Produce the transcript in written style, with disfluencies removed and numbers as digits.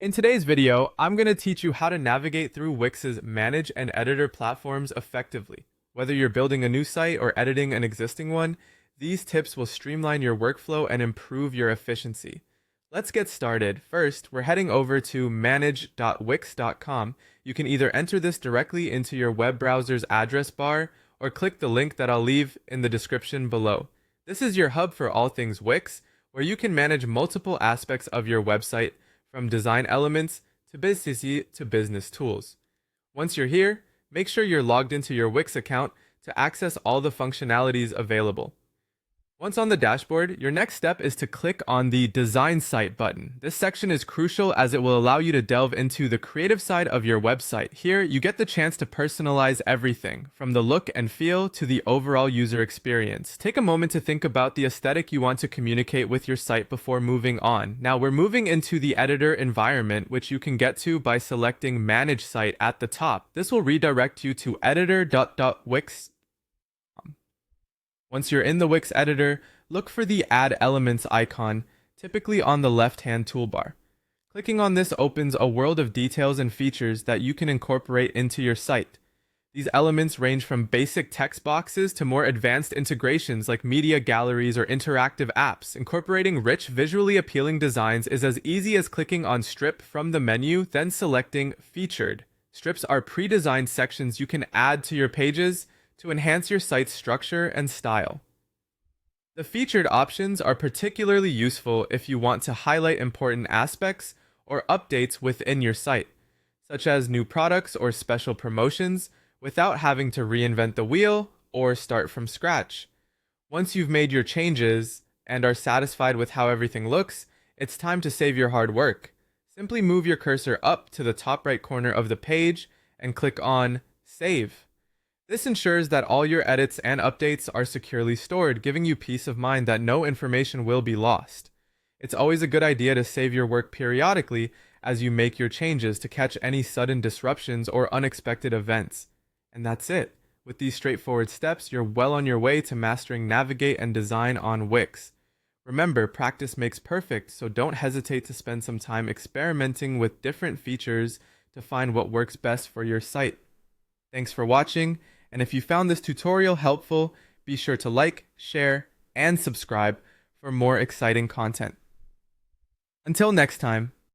In today's video, I'm going to teach you how to navigate through Wix's manage and editor platforms effectively. Whether you're building a new site or editing an existing one, these tips will streamline your workflow and improve your efficiency. Let's get started. First, we're heading over to manage.wix.com. You can either enter this directly into your web browser's address bar or click the link that I'll leave in the description below. This is your hub for all things Wix, where you can manage multiple aspects of your website from design elements to business tools. Once you're here, make sure you're logged into your Wix account to access all the functionalities available. Once on the dashboard, your next step is to click on the Design Site button. This section is crucial as it will allow you to delve into the creative side of your website. Here, you get the chance to personalize everything, from the look and feel to the overall user experience. Take a moment to think about the aesthetic you want to communicate with your site before moving on. Now, we're moving into the editor environment, which you can get to by selecting Manage Site at the top. This will redirect you to editor.wix. Once you're in the Wix editor, look for the Add Elements icon, typically on the left-hand toolbar. Clicking on this opens a world of details and features that you can incorporate into your site. These elements range from basic text boxes to more advanced integrations like media galleries or interactive apps. Incorporating rich, visually appealing designs is as easy as clicking on Strip from the menu, then selecting Featured. Strips are pre-designed sections you can add to your pages to enhance your site's structure and style. The featured options are particularly useful if you want to highlight important aspects or updates within your site, such as new products or special promotions, without having to reinvent the wheel or start from scratch. Once you've made your changes and are satisfied with how everything looks, it's time to save your hard work. Simply move your cursor up to the top right corner of the page and click on Save. This ensures that all your edits and updates are securely stored, giving you peace of mind that no information will be lost. It's always a good idea to save your work periodically as you make your changes to catch any sudden disruptions or unexpected events. And that's it. With these straightforward steps, you're well on your way to mastering Navigate and Design on Wix. Remember, practice makes perfect, so don't hesitate to spend some time experimenting with different features to find what works best for your site. Thanks for watching. And if you found this tutorial helpful, be sure to like, share, and subscribe for more exciting content. Until next time.